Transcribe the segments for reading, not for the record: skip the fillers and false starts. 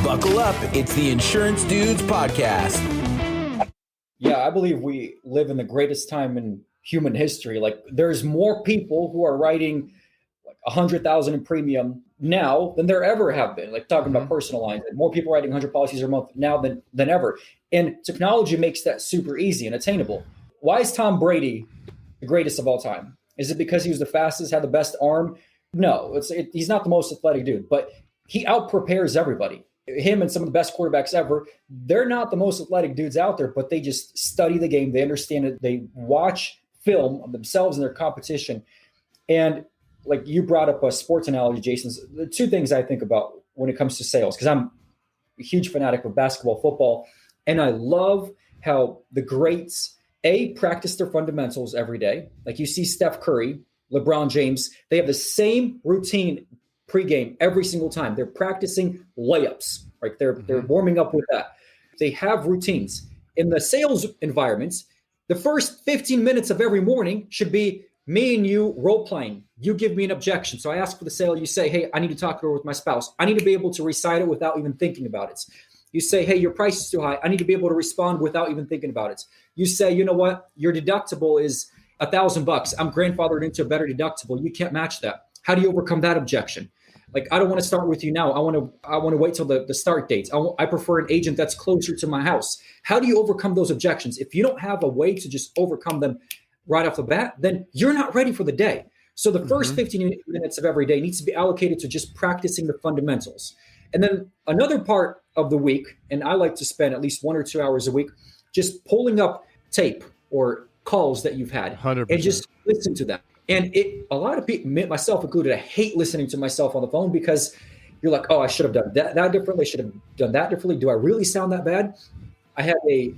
Buckle up. It's the Insurance Dudes Podcast. Yeah, I believe we live in the greatest time in human history. Like, there's more people who are writing like 100,000 in premium now than there ever have been. Like, talking about personal lines, more people writing 100 policies a month now than ever. And technology makes that super easy and attainable. Why is Tom Brady the greatest of all time? Is it because he was the fastest, had the best arm? No, he's not the most athletic dude, but he out-prepares everybody. Him and some of the best quarterbacks ever, they're not the most athletic dudes out there, but they just study the game. They understand it. They watch film of themselves and their competition. And like you brought up a sports analogy, Jason, the two things I think about when it comes to sales, because I'm a huge fanatic of basketball, football, and I love how the greats, practice their fundamentals every day. Like you see Steph Curry, LeBron James, they have the same routine pregame every single time. They're practicing layups, right? They're warming up with that. They have routines. In the sales environments, the first 15 minutes of every morning should be me and you role playing. You give me an objection. So I ask for the sale. You say, hey, I need to talk it over with my spouse. I need to be able to recite it without even thinking about it. You say, hey, your price is too high. I need to be able to respond without even thinking about it. You say, you know what? Your deductible is $1,000. I'm grandfathered into a better deductible. You can't match that. How do you overcome that objection? Like, I don't want to start with you now. I want to wait till the start dates. I prefer an agent that's closer to my house. How do you overcome those objections? If you don't have a way to just overcome them right off the bat, then you're not ready for the day. So the first 15 minutes of every day needs to be allocated to just practicing the fundamentals. And then another part of the week, and I like to spend at least 1 or 2 hours a week, just pulling up tape or calls that you've had 100%. And just listen to them. And a lot of people, myself included, I hate listening to myself on the phone because you're like, oh, I should have done that differently. I should have done that differently. Do I really sound that bad? I had a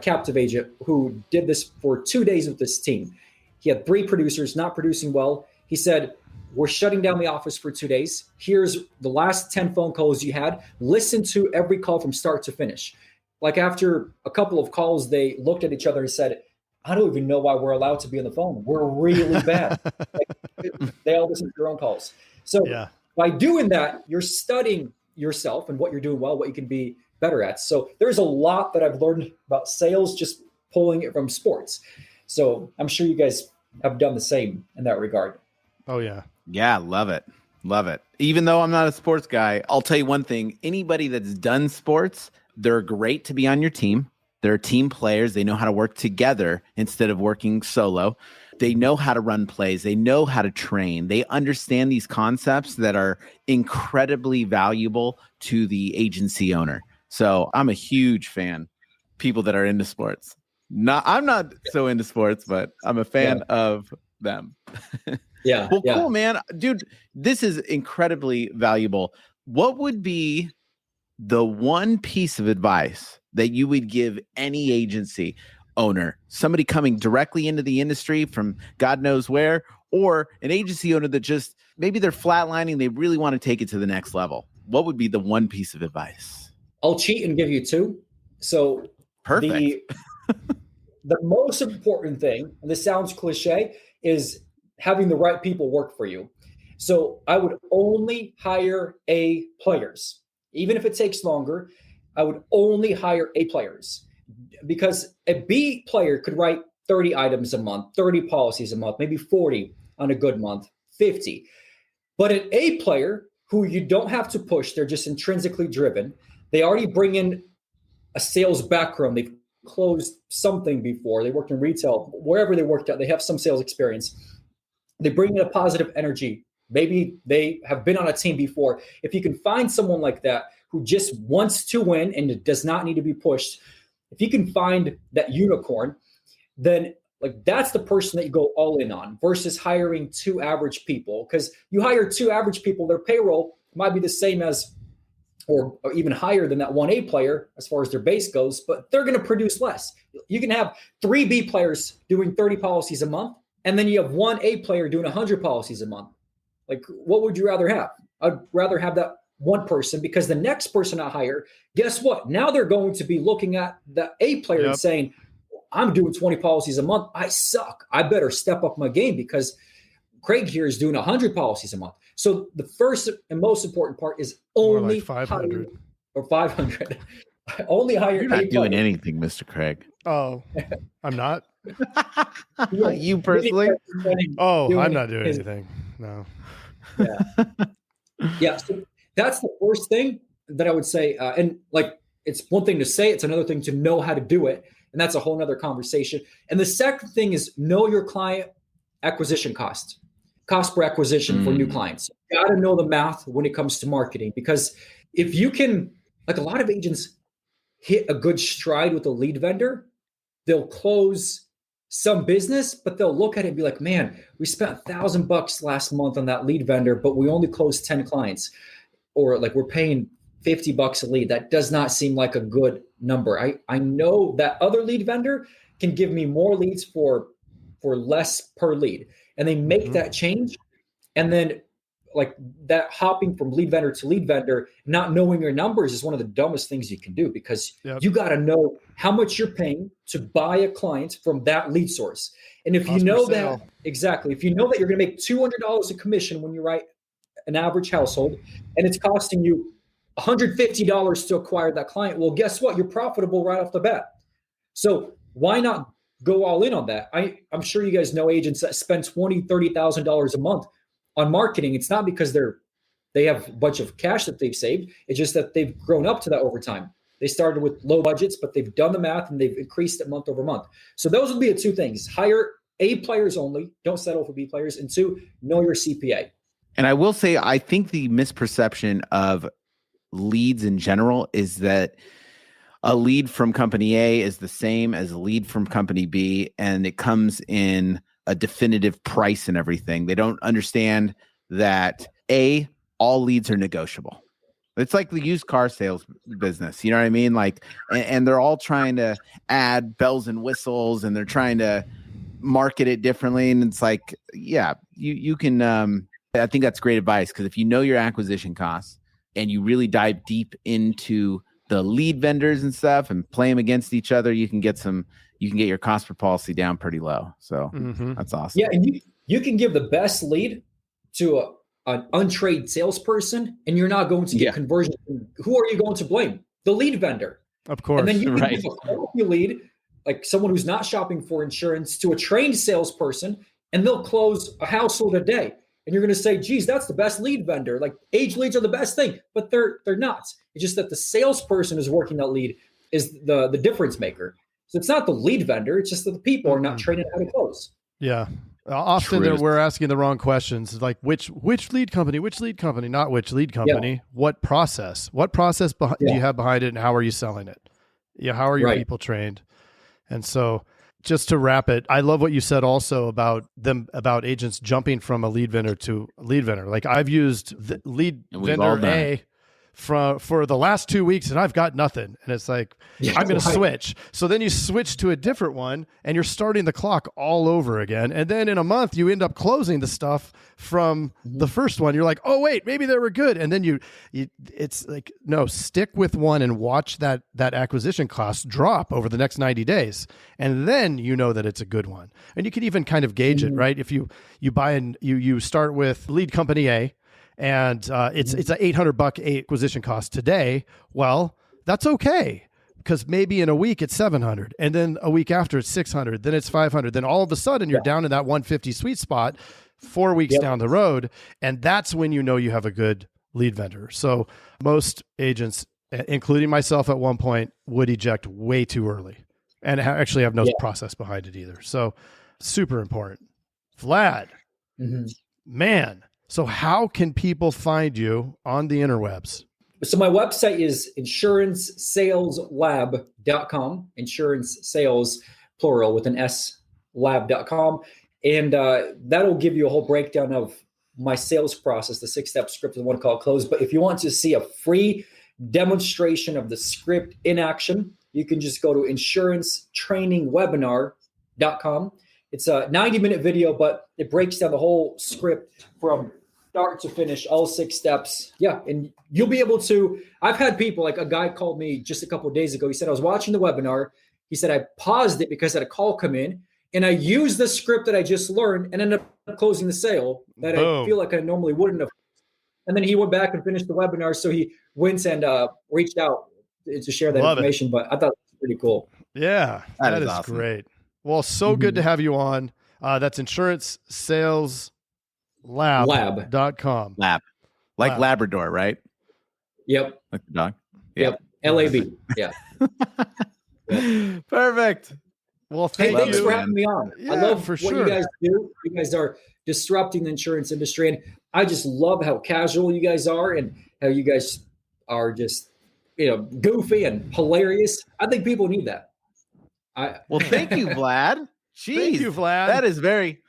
captive agent, who did this for 2 days with this team. He had 3 producers not producing well. He said, we're shutting down the office for 2 days. Here's the last 10 phone calls you had. Listen to every call from start to finish. Like, after a couple of calls, they looked at each other and said, I don't even know why we're allowed to be on the phone. We're really bad. They all listen to their own calls. So by doing that, you're studying yourself and what you're doing well, what you can be better at. So there's a lot that I've learned about sales, just pulling it from sports. So I'm sure you guys have done the same in that regard. Oh, yeah. Yeah, love it. Love it. Even though I'm not a sports guy, I'll tell you one thing. Anybody that's done sports, they're great to be on your team. They're team players. They know how to work together instead of working solo. They know how to run plays. They know how to train. They understand these concepts that are incredibly valuable to the agency owner. So I'm a huge fan. People that are into sports. I'm not so into sports, but I'm a fan of them. Well, cool, man. Dude, this is incredibly valuable. What would be the one piece of advice that you would give any agency owner, somebody coming directly into the industry from God knows where, or an agency owner that just, maybe they're flatlining, they really want to take it to the next level? What would be the one piece of advice? I'll cheat and give you 2. So perfect. The most important thing, and this sounds cliche, is having the right people work for you. So I would only hire A players. Even if it takes longer, I would only hire A players, because a B player could write 30 items a month, 30 policies a month, maybe 40 on a good month, 50. But an A player who you don't have to push, they're just intrinsically driven. They already bring in a sales background. They've closed something before. They worked in retail, wherever they worked at, they have some sales experience. They bring in a positive energy. Maybe they have been on a team before. If you can find someone like that who just wants to win and it does not need to be pushed, if you can find that unicorn, then like that's the person that you go all in on, versus hiring 2 average people. Because you hire 2 average people, their payroll might be the same as or even higher than that 1A player as far as their base goes, but they're going to produce less. You can have 3 B players doing 30 policies a month, and then you have 1A player doing 100 policies a month. Like, what would you rather have? I'd rather have that one person, because the next person I hire, guess what? Now they're going to be looking at the A player and saying, I'm doing 20 policies a month. I suck. I better step up my game because Craig here is doing 100 policies a month. So the first and most important part is More only like 500 or 500. Only hire You're not A doing players. anything, Mr. Craig. Oh, I'm not. Yeah. You personally? Oh, Doing I'm not doing his- anything. No. Yeah. Yeah. So that's the first thing that I would say. And like, it's one thing to say, it's another thing to know how to do it. And that's a whole nother conversation. And the second thing is know your client acquisition cost per acquisition for new clients. You got to know the math when it comes to marketing, because if you can, like a lot of agents hit a good stride with a lead vendor, they'll close some business, but they'll look at it and be like, man, we spent $1,000 last month on that lead vendor, but we only closed 10 clients. Or like we're paying $50 a lead. That does not seem like a good number. I know that other lead vendor can give me more leads for less per lead. And they make that change. And then like that hopping from lead vendor to lead vendor, not knowing your numbers is one of the dumbest things you can do, because you got to know how much you're paying to buy a client from that lead source. And if you know that, exactly, if you know that you're going to make $200 a commission when you write an average household and it's costing you $150 to acquire that client, well, guess what? You're profitable right off the bat. So why not go all in on that? I'm sure you guys know agents that spend $20,000, $30,000 a month on marketing. It's not because they have a bunch of cash that they've saved. It's just that they've grown up to that over time. They started with low budgets, but they've done the math and they've increased it month over month. So those would be the two things: hire A players only, don't settle for B players, and two, know your CPA. And I will say, I think the misperception of leads in general is that a lead from company A is the same as a lead from company B, and it comes in a definitive price and everything. They don't understand that all leads are negotiable. It's like the used car sales business. You know what I mean? Like, and they're all trying to add bells and whistles, and they're trying to market it differently. And it's like, yeah, you can, I think that's great advice, because if you know your acquisition costs and you really dive deep into the lead vendors and stuff and play them against each other, you can get your cost per policy down pretty low. So that's awesome. Yeah, and you can give the best lead to an untrained salesperson, and you're not going to get conversion. Who are you going to blame? The lead vendor. Of course. And then you can give a quality lead, like someone who's not shopping for insurance, to a trained salesperson, and they'll close a household a day. And you're going to say, geez, that's the best lead vendor. Like, age leads are the best thing, but they're not. It's just that the salesperson who's working that lead is the difference maker. So it's not the lead vendor. It's just that the people are not trained on how to close. Yeah. Often we're asking the wrong questions, like which lead company, not which lead company. Yeah. What process do you have behind it, and how are you selling it? Yeah, how are your people trained? And so, just to wrap it, I love what you said also about agents jumping from a lead vendor to a lead vendor. Like, I've used the lead vendor A for the last 2 weeks, and I've got nothing. And it's like, I'm going to switch. So then you switch to a different one, and you're starting the clock all over again. And then in a month, you end up closing the stuff from the first one. You're like, oh wait, maybe they were good. And then it's like, no, stick with one and watch that acquisition cost drop over the next 90 days. And then you know that it's a good one. And you can even kind of gauge it, right? If you buy and you start with lead company A, and it's an $800 acquisition cost today. Well, that's okay, because maybe in a week it's $700, and then a week after it's $600, then it's $500. Then all of a sudden you're down in that $150 sweet spot 4 weeks down the road, and that's when you know you have a good lead vendor. So most agents, including myself at one point, would eject way too early, and actually have no process behind it either. So super important. Vlad, man. So how can people find you on the interwebs? So my website is insurancesaleslab.com, insurance sales, plural, with an S, lab.com. And that'll give you a whole breakdown of my sales process, the 6-step script and One Call Close. But if you want to see a free demonstration of the script in action, you can just go to insurancetrainingwebinar.com. It's a 90-minute video, but it breaks down the whole script from start to finish, all 6 steps. Yeah. And you'll be able to, I've had people, like a guy called me just a couple of days ago. He said, I was watching the webinar. He said, I paused it because I had a call come in, and I used the script that I just learned and ended up closing the sale that I feel like I normally wouldn't have. And then he went back and finished the webinar. So he went and reached out to share that information. But I thought it was pretty cool. Yeah, that is awesome. Great. Well, so good to have you on. That's insurancesalesLab.com. Lab. Like Labrador, right? Yep. Like the dog. Yep. LAB. Yeah. Yep. Perfect. Well, thanks for having me on. Yeah, I love for what sure. you guys do. You guys are disrupting the insurance industry. And I just love how casual you guys are and how you guys are just, goofy and hilarious. I think people need that. Well, thank you, Vlad. Jeez, thank you, Vlad. That is very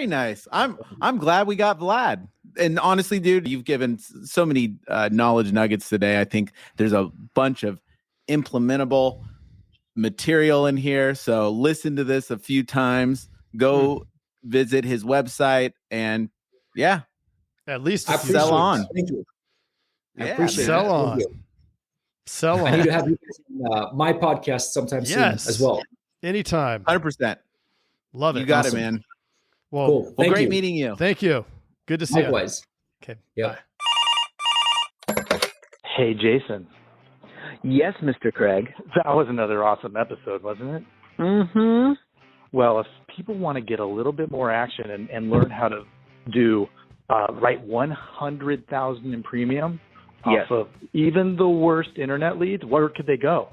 nice. I'm glad we got Vlad. And honestly, dude, you've given so many knowledge nuggets today. I think there's a bunch of implementable material in here. So listen to this a few times. Go visit his website and at least sell on. Thank you. I appreciate sell on. Sell on. I need to have you guys on my podcast sometime soon as well. Anytime. 100%. Love it. You got it, man. Well, cool. Great meeting you. Thank you. Good to see you. Likewise. Okay. Yeah. Hey, Jason. Yes, Mr. Craig. That was another awesome episode, wasn't it? Mm-hmm. Well, if people want to get a little bit more action and learn how to write 100,000 in premium off of even the worst internet leads, where could they go?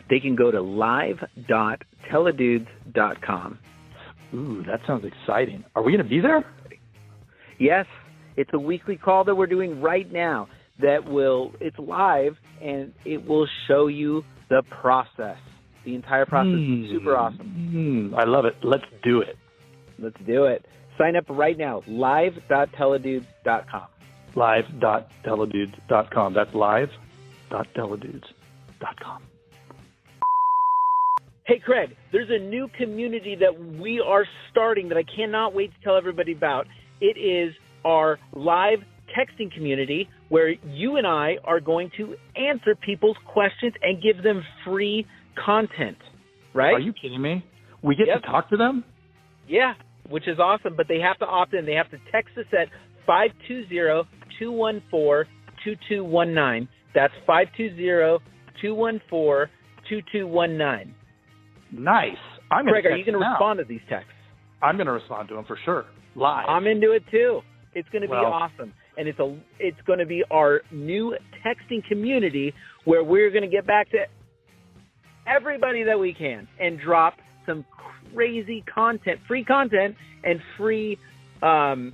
They can go to live.teledudes.com. Ooh, that sounds exciting. Are we going to be there? Yes. It's a weekly call that we're doing right now it's live, and it will show you the process. The entire process is super awesome. I love it. Let's do it. Let's do it. Sign up right now, live.teledudes.com. Live.teledudes.com. That's live.teledudes.com. Hey, Craig, there's a new community that we are starting that I cannot wait to tell everybody about. It is our live texting community where you and I are going to answer people's questions and give them free content, right? Are you kidding me? We get to talk to them? Yeah, which is awesome, but they have to opt in. They have to text us at 520-214-2219. That's 520-214-2219. Nice. Craig, are you going to respond to these texts? I'm going to respond to them for sure. Live. I'm into it too. It's going to be awesome. And it's going to be our new texting community where we're going to get back to everybody that we can and drop some crazy content, free content, and free the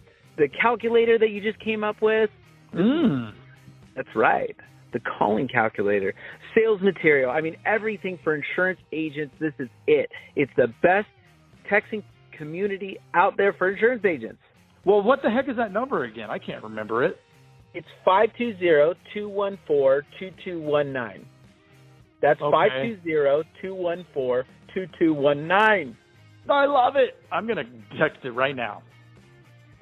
calculator that you just came up with. That's right. The calling calculator, sales material. I mean, everything for insurance agents. This is it. It's the best texting community out there for insurance agents. Well, what the heck is that number again? I can't remember it. It's 520-214-2219. That's 520-214-2219. I love it. I'm going to text it right now.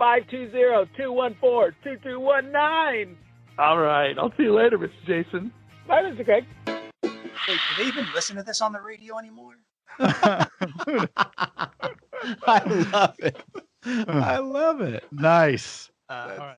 520-214-2219. All right. I'll see you later, Mr. Jason. Bye, Mr. Craig. Wait, do they even listen to this on the radio anymore? I love it. I love it. Nice. All right.